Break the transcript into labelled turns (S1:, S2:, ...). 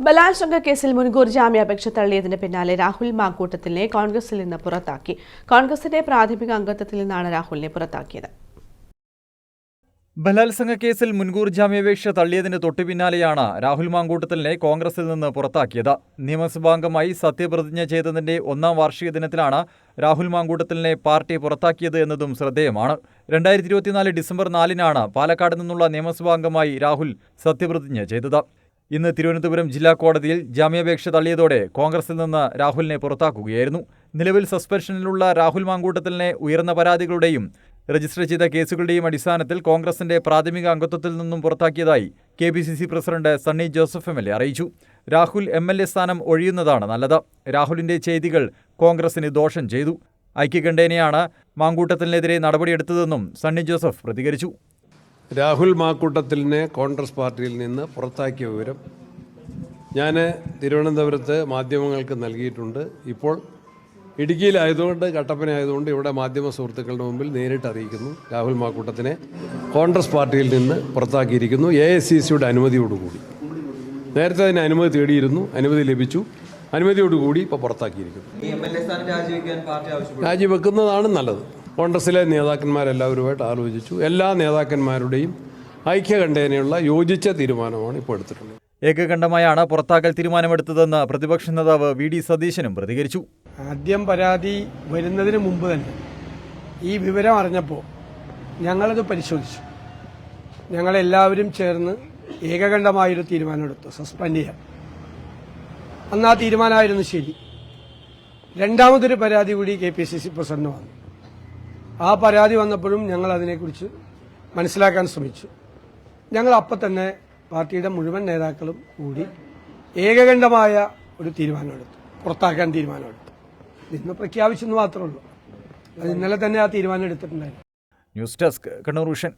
S1: ബലാത്സംഗ കേസിൽ മുൻകൂർ ജാമ്യാപേക്ഷ തള്ളിയതിന് പിന്നാലെ രാഹുൽ മാങ്കൂട്ടത്തിലിനെ കോൺഗ്രസിൽ നിന്ന് പുറത്താക്കി. കോൺഗ്രസിന്റെ പ്രാഥമിക അംഗത്വത്തിൽ നിന്നാണ് രാഹുലിനെ പുറത്താക്കിയത്.
S2: ബലാത്സംഗ കേസിൽ മുൻകൂർ ജാമ്യാപേക്ഷ തള്ളിയതിന് തൊട്ടുപിന്നാലെയാണ് രാഹുൽ മാങ്കൂട്ടത്തിലിനെ കോൺഗ്രസിൽ നിന്ന് പുറത്താക്കിയത്. നിയമസഭാംഗമായി സത്യപ്രതിജ്ഞ ചെയ്തതിന്റെ 1-ാം വാർഷിക ദിനത്തിലാണ് രാഹുൽ മാങ്കൂട്ടത്തിലിനെ പാർട്ടി പുറത്താക്കിയത് എന്നതും ശ്രദ്ധേയമാണ്. 2024 ഡിസംബർ 4-നാണ് പാലക്കാട് നിന്നുള്ള നിയമസഭാംഗമായി രാഹുൽ സത്യപ്രതിജ്ഞ ചെയ്തത്. ഇന്ന് തിരുവനന്തപുരം ജില്ലാ കോടതിയിൽ ജാമ്യാപേക്ഷ തള്ളിയതോടെ കോൺഗ്രസിൽ നിന്ന് രാഹുലിനെ പുറത്താക്കുകയായിരുന്നു. നിലവിൽ സസ്പെൻഷനിലുള്ള രാഹുൽ മാങ്കൂട്ടത്തിലിനെ ഉയർന്ന പരാതികളുടെയും രജിസ്റ്റർ ചെയ്ത കേസുകളുടെയും അടിസ്ഥാനത്തിൽ കോൺഗ്രസിന്റെ പ്രാഥമിക അംഗത്വത്തിൽ നിന്നും പുറത്താക്കിയതായി KPCC president Sunny Joseph MLA അറിയിച്ചു. രാഹുൽ MLA സ്ഥാനം ഒഴിയുന്നതാണ് നല്ലത്. രാഹുലിന്റെ ചെയ്തികൾ കോൺഗ്രസിന് ദോഷം ചെയ്തു. ഐക്യകണ്ഠേനയാണ് മാങ്കൂട്ടത്തിനെതിരെ നടപടിയെടുത്തതെന്നും സണ്ണി ജോസഫ് പ്രതികരിച്ചു.
S3: രാഹുൽ മാക്കൂട്ടത്തിലിനെ കോൺഗ്രസ് പാർട്ടിയിൽ നിന്ന് പുറത്താക്കിയ വിവരം ഞാൻ തിരുവനന്തപുരത്ത് മാധ്യമങ്ങൾക്ക് നൽകിയിട്ടുണ്ട്. ഇപ്പോൾ ഇടുക്കിയിലായതുകൊണ്ട്, കട്ടപ്പനയായതുകൊണ്ട് ഇവിടെ മാധ്യമ സുഹൃത്തുക്കളുടെ മുമ്പിൽ നേരിട്ട് അറിയിക്കുന്നു. രാഹുൽ മാക്കൂട്ടത്തിനെ കോൺഗ്രസ് പാർട്ടിയിൽ നിന്ന് പുറത്താക്കിയിരിക്കുന്നു. AICCയുടെ അനുമതിയോടുകൂടി. നേരത്തെ അതിന് അനുമതി തേടിയിരുന്നു, അനുമതി ലഭിച്ചു. അനുമതിയോടുകൂടി ഇപ്പോൾ പുറത്താക്കിയിരിക്കുന്നു. രാജിവെക്കുന്നതാണ് നല്ലത്. കോൺഗ്രസിലെ നേതാക്കന്മാരെല്ലാവരുമായിട്ട് ആലോചിച്ചു. എല്ലാ നേതാക്കന്മാരുടെയും ഐക്യകണ്ഠേനയുള്ള യോജിച്ച തീരുമാനമാണ് ഇപ്പോൾ എടുത്തിട്ടുള്ളത്.
S2: ഏകകണ്ഠമായാണ് പുറത്താക്കൽ തീരുമാനമെടുത്തതെന്ന് പ്രതിപക്ഷ നേതാവ് VD സതീശനും പ്രതികരിച്ചു.
S4: ആദ്യം പരാതി വരുന്നതിന് മുമ്പ് തന്നെ ഈ വിവരം അറിഞ്ഞപ്പോൾ ഞങ്ങളത് പരിശോധിച്ചു. ഞങ്ങളെല്ലാവരും ചേർന്ന് ഏകകണ്ഠമായൊരു തീരുമാനമെടുത്തു, സസ്പെൻഡ് ചെയ്യാൻ. അന്ന് ആ തീരുമാനമായിരുന്നു ശരി. രണ്ടാമതൊരു പരാതി കൂടി KPCC പ്രസിഡന്റ് വന്നു. ആ പരാതി വന്നപ്പോഴും ഞങ്ങൾ അതിനെക്കുറിച്ച് മനസ്സിലാക്കാൻ ശ്രമിച്ചു. ഞങ്ങൾ അപ്പം തന്നെ പാർട്ടിയുടെ മുഴുവൻ നേതാക്കളും കൂടി ഏകകണ്ഠമായ ഒരു തീരുമാനമെടുത്തു, പുറത്താക്കാൻ തീരുമാനമെടുത്തു. ഇന്ന് പ്രഖ്യാപിച്ചെന്ന് മാത്രമേ ഉള്ളൂ. അത് ഇന്നലെ തന്നെ ആ തീരുമാനം എടുത്തിട്ടുണ്ടായിരുന്നു.
S2: News desk Kannur vision.